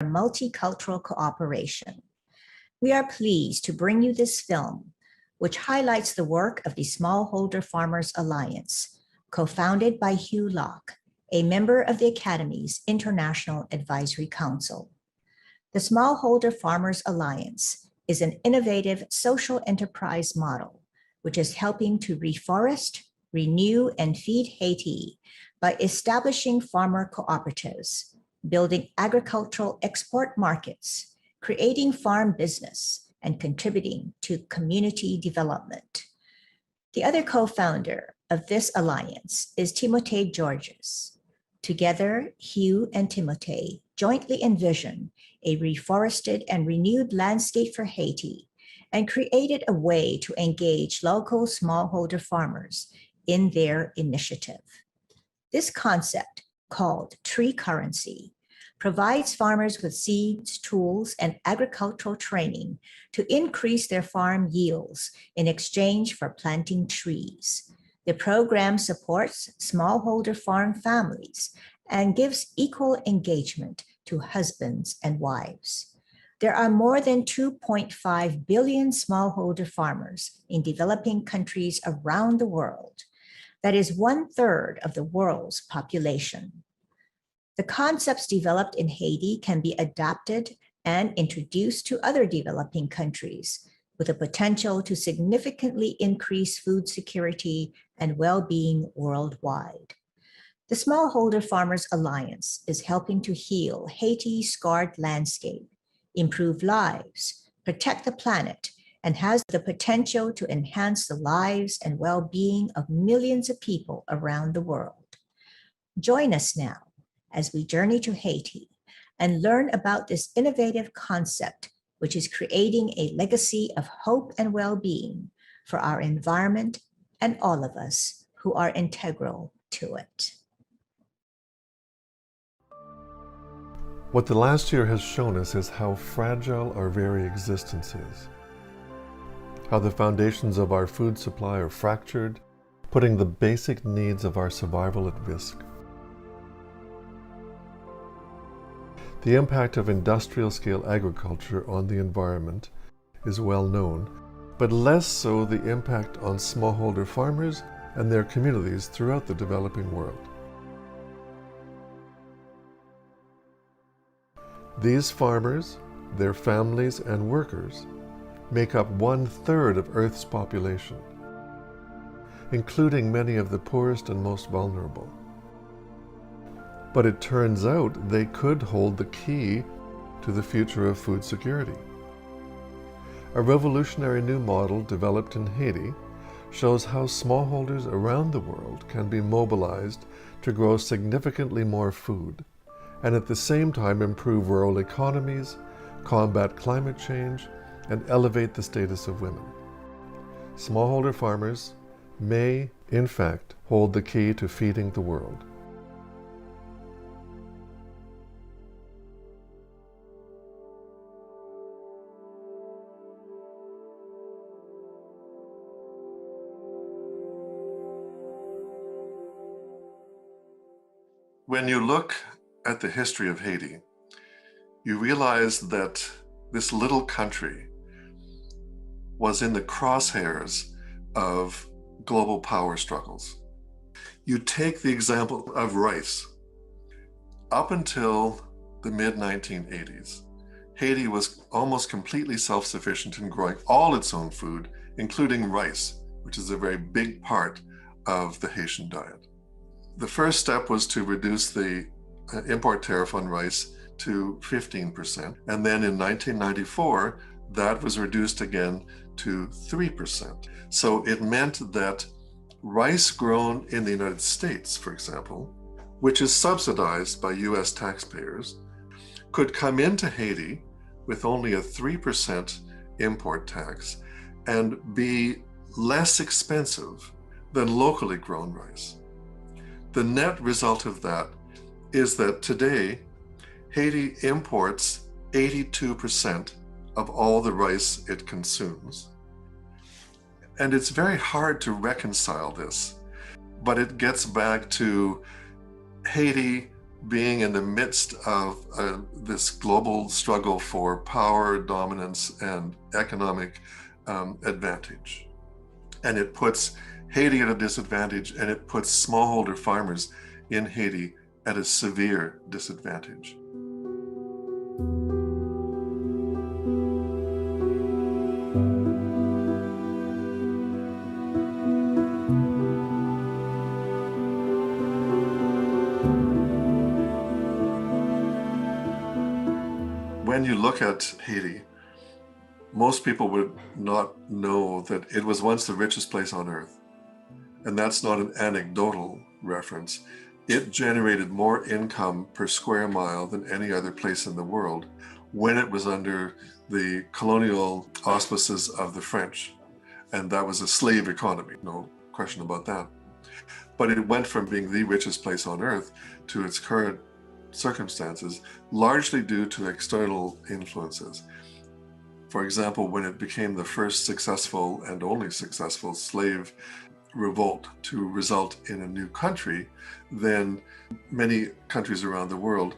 multicultural cooperation. We are pleased to bring you this film, which highlights the work of the Smallholder Farmers Alliance, co-founded by Hugh Locke, a member of the Academy's International Advisory Council. The Smallholder Farmers Alliance is an innovative social enterprise model, which is helping to reforest, renew, and feed Haiti by establishing farmer cooperatives, building agricultural export markets, creating farm business, and contributing to community development. The other co-founder of this alliance is Timothée Georges. Together, Hugh and Timothée jointly envision a reforested and renewed landscape for Haiti and created a way to engage local smallholder farmers in their initiative. This concept, called tree currency, provides farmers with seeds, tools, and agricultural training to increase their farm yields in exchange for planting trees. The program supports smallholder farm families and gives equal engagement to husbands and wives. There are more than 2.5 billion smallholder farmers in developing countries around the world. That is 1/3 of the world's population. The concepts developed in Haiti can be adapted and introduced to other developing countries with the potential to significantly increase food security and well-being worldwide. The Smallholder Farmers Alliance is helping to heal Haiti's scarred landscape, improve lives, protect the planet, and has the potential to enhance the lives and well-being of millions of people around the world. Join us now as we journey to Haiti and learn about this innovative concept, which is creating a legacy of hope and well-being for our environment and all of us who are integral to it. What the last year has shown us is how fragile our very existence is, how the foundations of our food supply are fractured, putting the basic needs of our survival at risk. The impact of industrial-scale agriculture on the environment is well known, but less so the impact on smallholder farmers and their communities throughout the developing world. These farmers, their families, and workers make up 1/3 of Earth's population, including many of the poorest and most vulnerable. But it turns out they could hold the key to the future of food security. A revolutionary new model developed in Haiti shows how smallholders around the world can be mobilized to grow significantly more food and at the same time improve rural economies, combat climate change, and elevate the status of women. Smallholder farmers may, in fact, hold the key to feeding the world. When you look at the history of Haiti, you realize that this little country was in the crosshairs of global power struggles. You take the example of rice. Up until the mid-1980s, Haiti was almost completely self-sufficient in growing all its own food, including rice, which is a very big part of the Haitian diet. The first step was to reduce the import tariff on rice to 15%. And then in 1994, that was reduced again to 3%. So it meant that rice grown in the United States, for example, which is subsidized by US taxpayers, could come into Haiti with only a 3% import tax and be less expensive than locally grown rice. The net result of that is that today, Haiti imports 82% of all the rice it consumes. And it's very hard to reconcile this, but it gets back to Haiti being in the midst of this global struggle for power, dominance, and economic advantage. And it puts Haiti at a disadvantage, and it puts smallholder farmers in Haiti at a severe disadvantage. When you look at Haiti, most people would not know that it was once the richest place on earth. And that's not an anecdotal reference. It generated more income per square mile than any other place in the world when it was under the colonial auspices of the French. And that was a slave economy, no question about that. But it went from being the richest place on earth to its current circumstances, largely due to external influences. For example, when it became the first successful and only successful slave revolt to result in a new country, then many countries around the world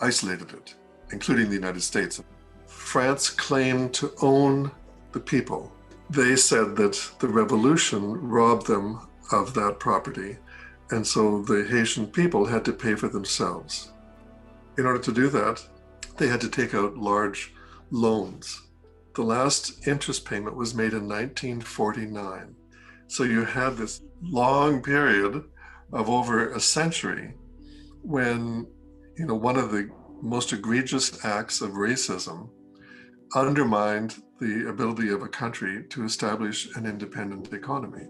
isolated it, including the United States. France claimed to own the people. They said that the revolution robbed them of that property, and so the Haitian people had to pay for themselves. In order to do that, they had to take out large loans. The last interest payment was made in 1949. So you had this long period of over a century when, one of the most egregious acts of racism undermined the ability of a country to establish an independent economy.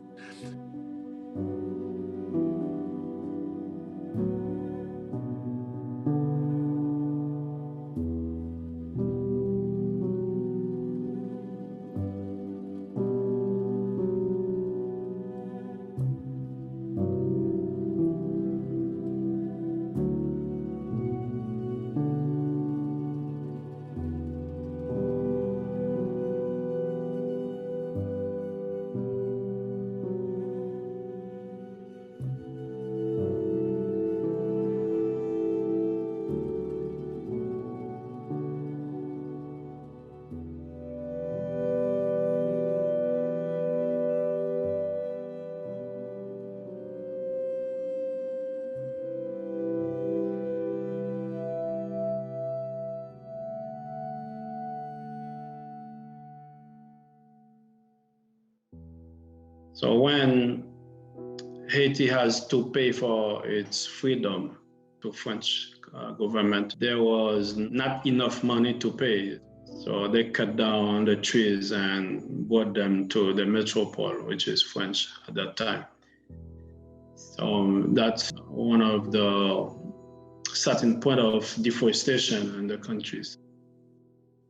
So when Haiti has to pay for its freedom to French government, there was not enough money to pay. So they cut down the trees and brought them to the metropole, which is French at that time. So that's one of the starting point of deforestation in the countries.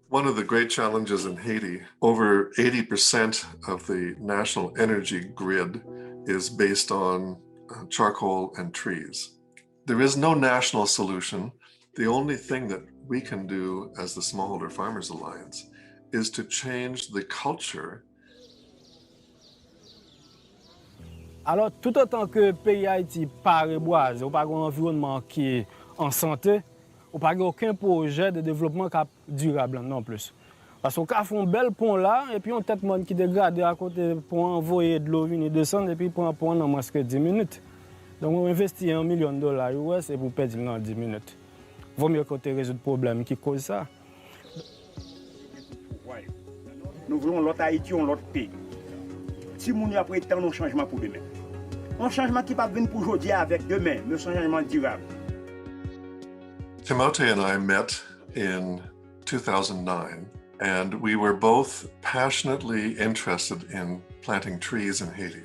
One of the great challenges in Haiti, over 80% of the national energy grid is based on charcoal and trees. There is no national solution. The only thing that we can do as the Smallholder Farmers Alliance is to change the culture. Alors, tout autant que le pays Haïti pas reboisé, ou pas un environnement qui est en santé, ou pas aucun projet de développement durable non plus. Parce qu'on a fait un bel pont là, et puis on a tête monde qui dégrade à côté pour envoyer de l'eau venir descendre, et puis pour un pont dans moins que 10 minutes. Donc on investit $1 million, ouais, c'est pour perdre dans 10 minutes. Vaut mieux qu'on résoudre le problème qui cause ça. Nous voulons l'autre Haïti, on l'autre pays. Si nous avons pris un changement pour demain. Un changement qui ne va pas venir pour aujourd'hui avec demain, mais un changement durable. Timothée and I met in 2009, and we were both passionately interested in planting trees in Haiti.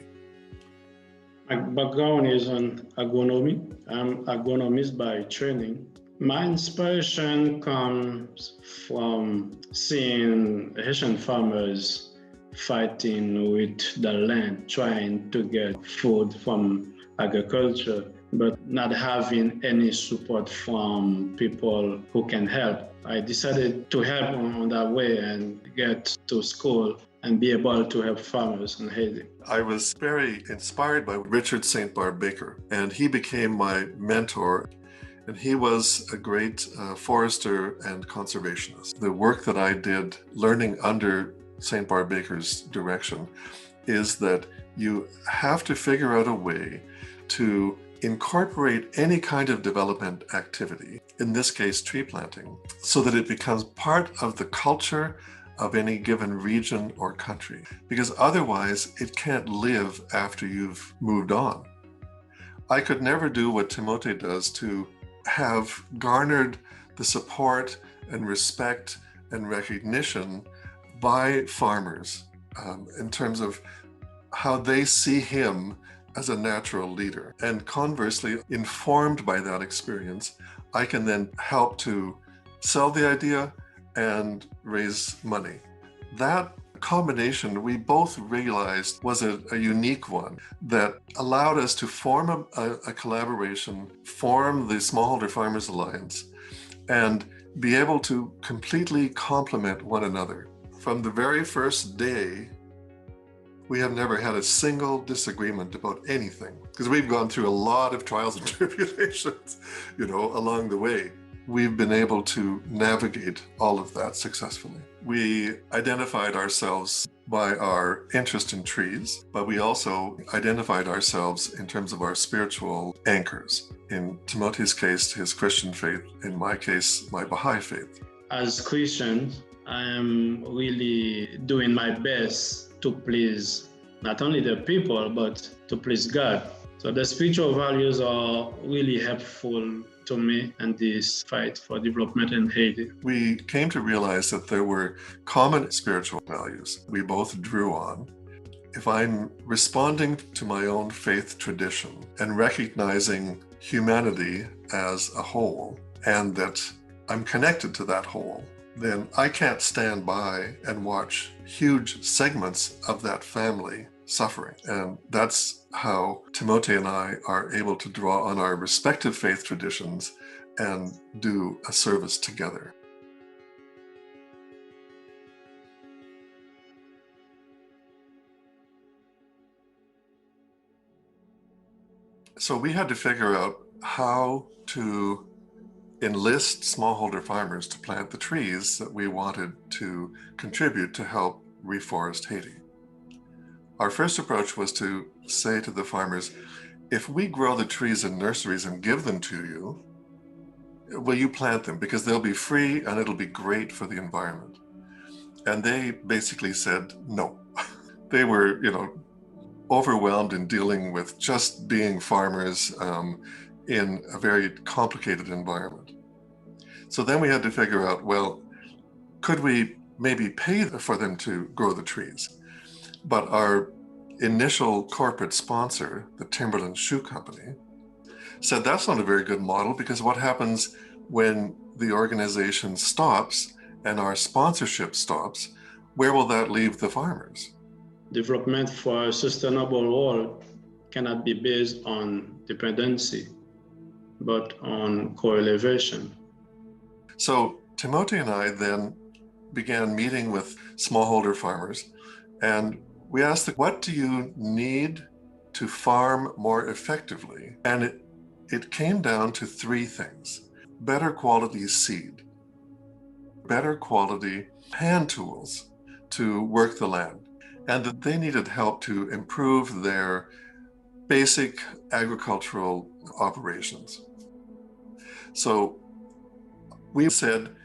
My background is on agronomy. I'm agronomist by training. My inspiration comes from seeing Haitian farmers fighting with the land, trying to get food from agriculture, but not having any support from people who can help. I decided to help on that way and get to school and be able to help farmers in Haiti. I was very inspired by Richard St. Barbe Baker, and he became my mentor. And he was a great forester and conservationist. The work that I did learning under St. Barb Baker's direction is that you have to figure out a way to incorporate any kind of development activity, in this case tree planting, so that it becomes part of the culture of any given region or country, because otherwise it can't live after you've moved on. I could never do what Timote does to have garnered the support and respect and recognition by farmers in terms of how they see him as a natural leader. And conversely, informed by that experience, I can then help to sell the idea and raise money. That combination we both realized was a unique one that allowed us to form a collaboration, form the Smallholder Farmers Alliance, and be able to completely complement one another. From the very first day, we have never had a single disagreement about anything, because we've gone through a lot of trials and tribulations, along the way. We've been able to navigate all of that successfully. We identified ourselves by our interest in trees, but we also identified ourselves in terms of our spiritual anchors. In Timote's case, his Christian faith. In my case, my Baha'i faith. As Christians, I am really doing my best to please not only the people, but to please God. So the spiritual values are really helpful to me in this fight for development in Haiti. We came to realize that there were common spiritual values we both drew on. If I'm responding to my own faith tradition and recognizing humanity as a whole, and that I'm connected to that whole, then I can't stand by and watch huge segments of that family suffering. And that's how Timote and I are able to draw on our respective faith traditions and do a service together. So we had to figure out how to enlist smallholder farmers to plant the trees that we wanted to contribute to help reforest Haiti. Our first approach was to say to the farmers, if we grow the trees in nurseries and give them to you, will you plant them? Because they'll be free and it'll be great for the environment. And they basically said no. They were, overwhelmed in dealing with just being farmers in a very complicated environment. So then we had to figure out, well, could we maybe pay for them to grow the trees? But our initial corporate sponsor, the Timberland Shoe Company, said that's not a very good model, because what happens when the organization stops and our sponsorship stops? Where will that leave the farmers? Development for a sustainable world cannot be based on dependency, but on co-elevation. So Timote and I then began meeting with smallholder farmers, and we asked them, what do you need to farm more effectively? And it came down to three things: better quality seed, better quality hand tools to work the land, and that they needed help to improve their basic agricultural operations. So we said,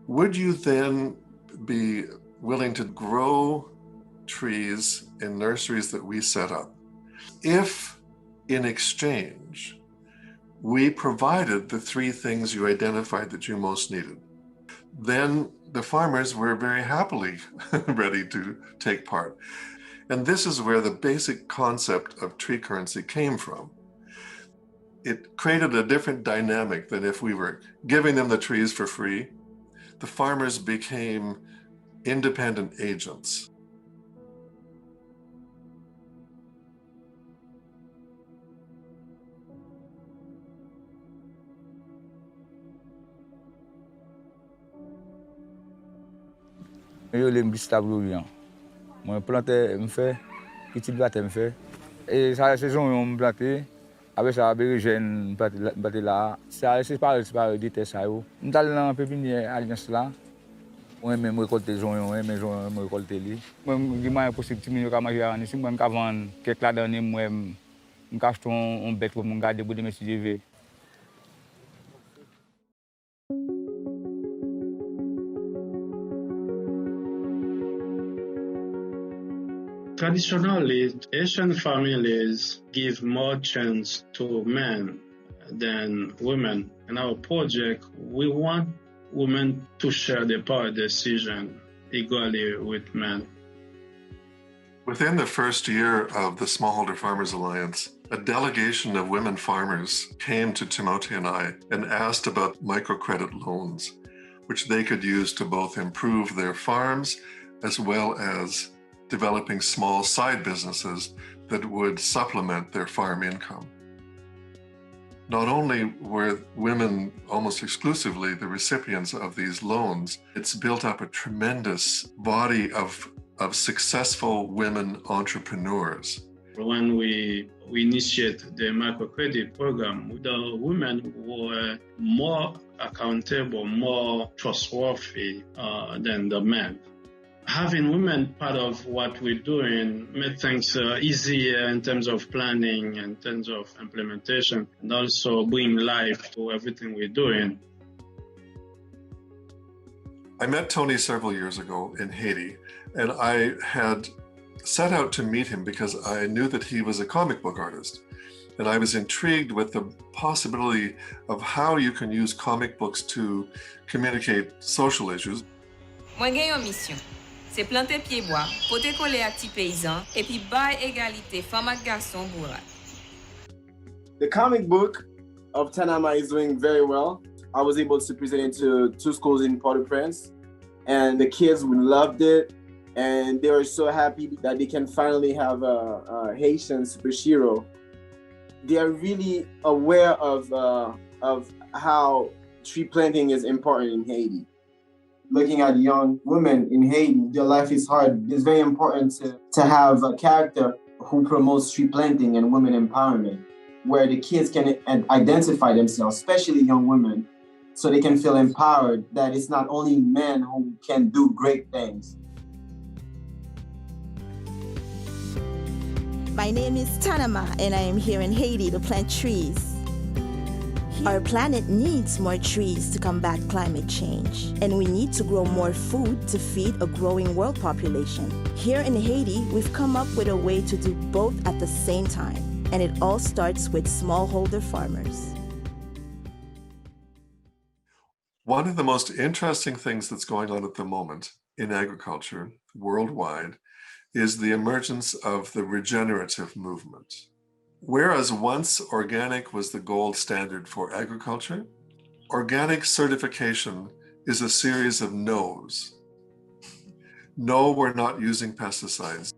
would you then be willing to grow trees in nurseries that we set up if, in exchange, we provided the three things you identified that you most needed? Then the farmers were very happily ready to take part. And this is where the basic concept of tree currency came from. It created a different dynamic than if we were giving them the trees for free. The farmers became independent agents. Yo le Gustave Lorian. Moi planté me fait, petit batte me fait. Et ça la saison on me planté, Apre sa, beri jen bati la. Sa se pare di te sa yo. M'dal nan pepinier alliance la. Mwen men rekolte zon yon, men zon yon rekolte li. Mwen di man posib ti min yo ka maje an isi, mwen ka van kek la dani mwen ka achton on bet pou mwen gade pou de men si jive. Traditionally, Asian families give more chance to men than women. In our project, we want women to share the power decision equally with men. Within the first year of the Smallholder Farmers Alliance, a delegation of women farmers came to Timothy and I and asked about microcredit loans, which they could use to both improve their farms as well as developing small side businesses that would supplement their farm income. Not only were women almost exclusively the recipients of these loans, it's built up a tremendous body of successful women entrepreneurs. When we initiate the microcredit program, the women were more accountable, more trustworthy than the men. Having women part of what we're doing made things easier in terms of planning, in terms of implementation, and also bring life to everything we're doing. I met Tony several years ago in Haiti, and I had set out to meet him because I knew that he was a comic book artist. And I was intrigued with the possibility of how you can use comic books to communicate social issues. Mwen gen yon misyon. C'est planter pied bois, poter coller ak ti paysan, et puis bay égalité femme ak garçon bourrat. The comic book of Tanama is doing very well. I was able to present it to 2 schools in Port-au-Prince, and the kids loved it, and they were so happy that they can finally have a Haitian superhero. They are really aware of how tree planting is important in Haiti. Looking at young women in Haiti, their life is hard. It's very important to have a character who promotes tree planting and women empowerment, where the kids can identify themselves, especially young women, so they can feel empowered that it's not only men who can do great things. My name is Tanama, and I am here in Haiti to plant trees. Our planet needs more trees to combat climate change, and we need to grow more food to feed a growing world population. Here in Haiti, we've come up with a way to do both at the same time, and it all starts with smallholder farmers. One of the most interesting things that's going on at the moment in agriculture worldwide is the emergence of the regenerative movement. Whereas once organic was the gold standard for agriculture, organic certification is a series of no's. No, we're not using pesticides.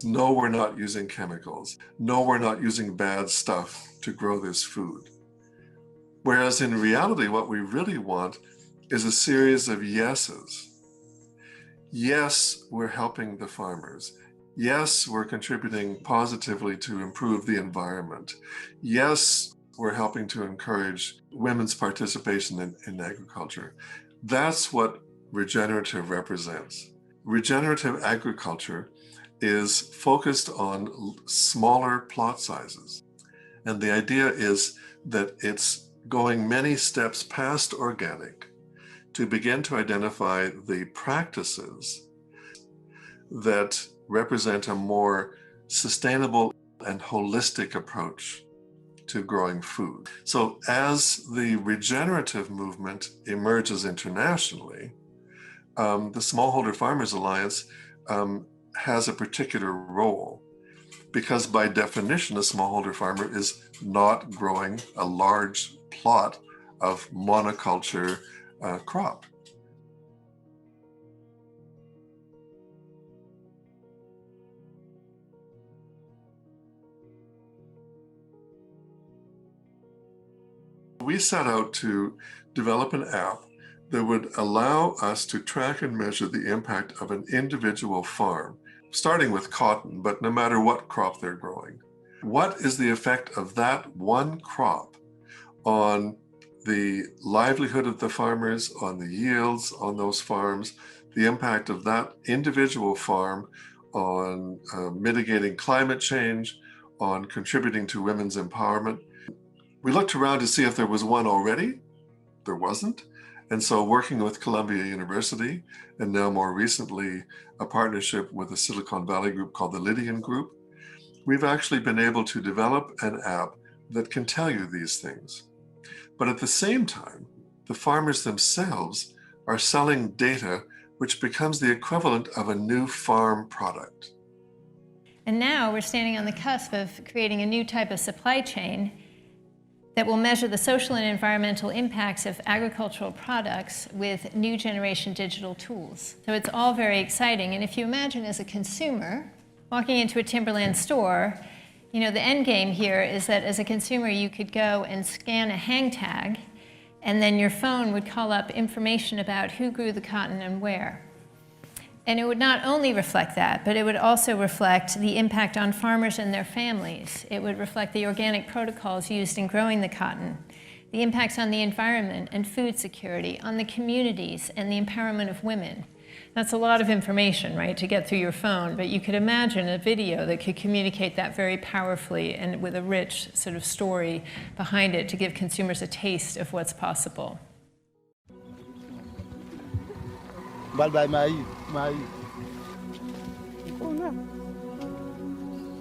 No, we're not using chemicals. No, we're not using bad stuff to grow this food. Whereas in reality, what we really want is a series of yeses. Yes, we're helping the farmers. Yes, we're contributing positively to improve the environment. Yes, we're helping to encourage women's participation in agriculture. That's what regenerative represents. Regenerative agriculture is focused on smaller plot sizes. And the idea is that it's going many steps past organic to begin to identify the practices that represent a more sustainable and holistic approach to growing food. So as the regenerative movement emerges internationally, the Smallholder Farmers Alliance has a particular role, because by definition, a smallholder farmer is not growing a large plot of monoculture crop. We set out to develop an app that would allow us to track and measure the impact of an individual farm, starting with cotton, but no matter what crop they're growing, What is the effect of that one crop on the livelihood of the farmers, on the yields on those farms, the impact of that individual farm on mitigating climate change, on contributing to women's empowerment? We looked around to see if there was one already. There wasn't. And so working with Columbia University, and now more recently, a partnership with a Silicon Valley group called the Lydian Group, we've actually been able to develop an app that can tell you these things. But at the same time, the farmers themselves are selling data which becomes the equivalent of a new farm product. And now we're standing on the cusp of creating a new type of supply chain that will measure the social and environmental impacts of agricultural products with new generation digital tools. So it's all very exciting. And if you imagine as a consumer walking into a timberland store, you know, the end game here is that as a consumer you could go and scan a hang tag, and then your phone would call up information about who grew the cotton and where. And it would not only reflect that, but it would also reflect the impact on farmers and their families. It would reflect the organic protocols used in growing the cotton, the impacts on the environment and food security, on the communities, and the empowerment of women. That's a lot of information, right, to get through your phone, but you could imagine a video that could communicate that very powerfully and with a rich sort of story behind it to give consumers a taste of what's possible.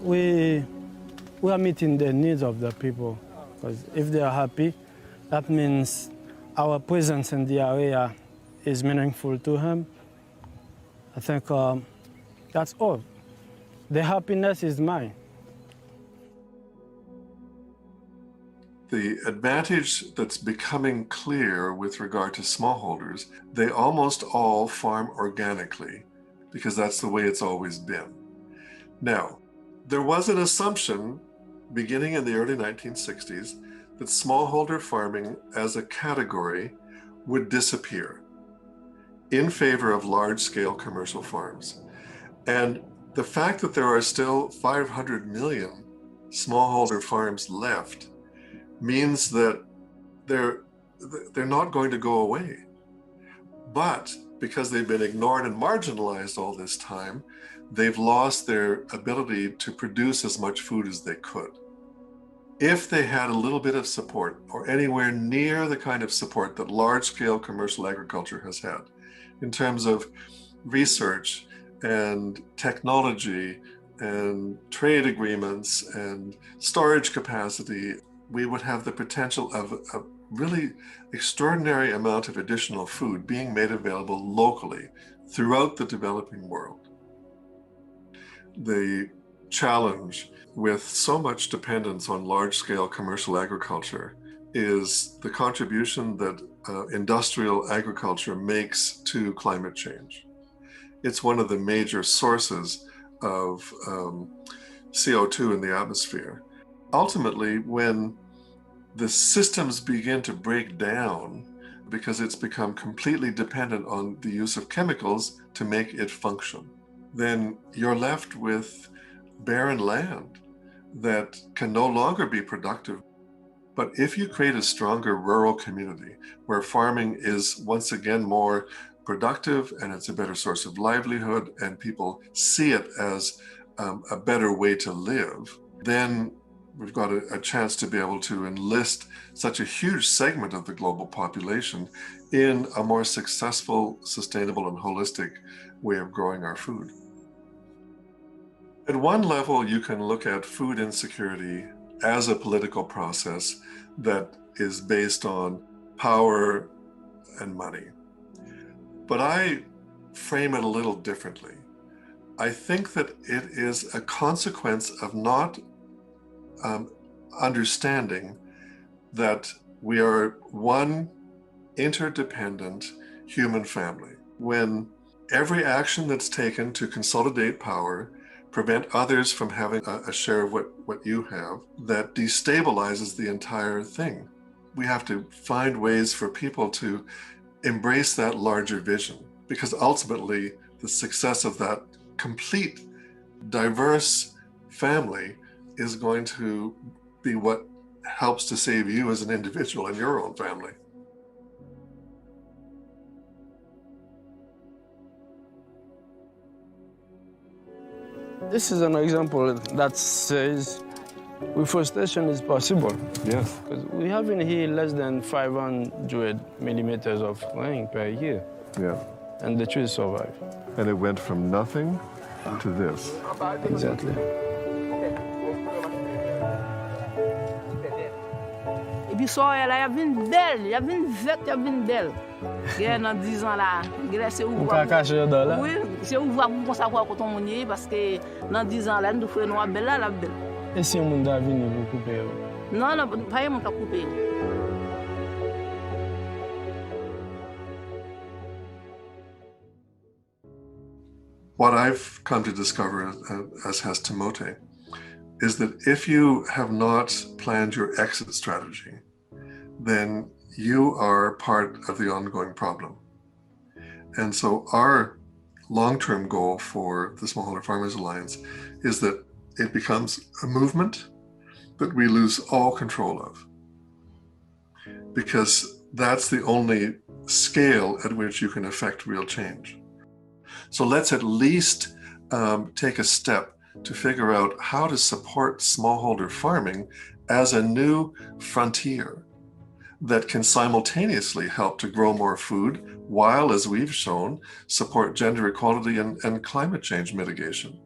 We are meeting the needs of the people, because if they are happy, that means our presence in the area is meaningful to him. I think that's all. The happiness is mine. The advantage that's becoming clear with regard to smallholders, they almost all farm organically because that's the way it's always been. Now, there was an assumption beginning in the early 1960s that smallholder farming as a category would disappear in favor of large-scale commercial farms. And the fact that there are still 500 million smallholder farms left means that they're not going to go away. But because they've been ignored and marginalized all this time, they've lost their ability to produce as much food as they could. If they had a little bit of support, or anywhere near the kind of support that large-scale commercial agriculture has had, in terms of research and technology and trade agreements and storage capacity, we would have the potential of a really extraordinary amount of additional food being made available locally throughout the developing world. The challenge with so much dependence on large-scale commercial agriculture is the contribution that industrial agriculture makes to climate change. It's one of the major sources of CO2 in the atmosphere. Ultimately, when the systems begin to break down because it's become completely dependent on the use of chemicals to make it function, then you're left with barren land that can no longer be productive. But if you create a stronger rural community where farming is once again more productive and it's a better source of livelihood and people see it as a better way to live, then we've got a chance to be able to enlist such a huge segment of the global population in a more successful, sustainable, and holistic way of growing our food. At one level, you can look at food insecurity as a political process that is based on power and money. But I frame it a little differently. I think that it is a consequence of not understanding that we are one interdependent human family. When every action that's taken to consolidate power, prevent others from having a share of what you have, that destabilizes the entire thing. We have to find ways for people to embrace that larger vision, because ultimately the success of that complete, diverse family is going to be what helps to save you as an individual and your own family. This is an example that says reforestation is possible. Yes. Because we have in here less than 500 millimeters of rain per year. Yeah. And the trees survive. And it went from nothing to this. Exactly. Et puis ça, elle a une belle, il y a une verte, il y a une belle. Il dans 10 ans là, c'est où va cacher dans là. Oui, c'est où va pour savoir quand on est parce que dans 10 ans là, nous faisons noir belle là, la belle. Et si on a venu vous couper? Non, non, pas mon couper. What I've come to discover, as has Timote, is that if you have not planned your exit strategy, then you are part of the ongoing problem. And so our long-term goal for the Smallholder Farmers Alliance is that it becomes a movement that we lose all control of, because that's the only scale at which you can affect real change. So let's at least take a step to figure out how to support smallholder farming as a new frontier that can simultaneously help to grow more food while, as we've shown, support gender equality and climate change mitigation.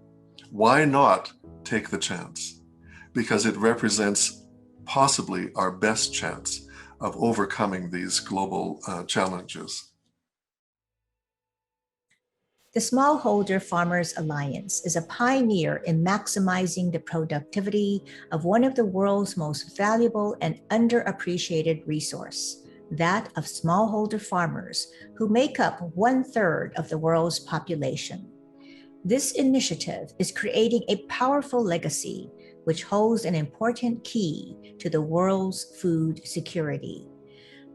Why not take the chance? Because it represents possibly our best chance of overcoming these global challenges. The Smallholder Farmers Alliance is a pioneer in maximizing the productivity of one of the world's most valuable and underappreciated resource, that of smallholder farmers, who make up 1/3 of the world's population. This initiative is creating a powerful legacy which holds an important key to the world's food security.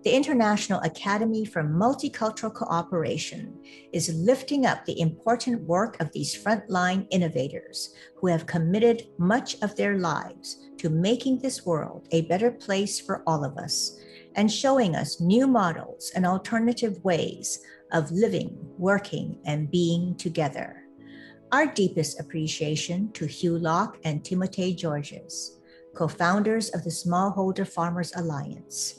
The International Academy for Multicultural Cooperation is lifting up the important work of these frontline innovators who have committed much of their lives to making this world a better place for all of us and showing us new models and alternative ways of living, working, and being together. Our deepest appreciation to Hugh Locke and Timote Georges, co-founders of the Smallholder Farmers Alliance,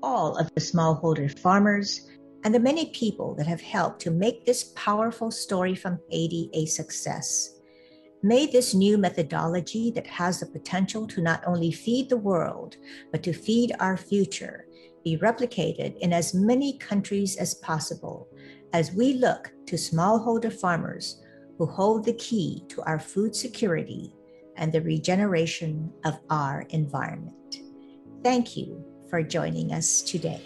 all of the smallholder farmers, and the many people that have helped to make this powerful story from Haiti a success. May this new methodology that has the potential to not only feed the world, but to feed our future, be replicated in as many countries as possible as we look to smallholder farmers who hold the key to our food security and the regeneration of our environment. Thank you for joining us today.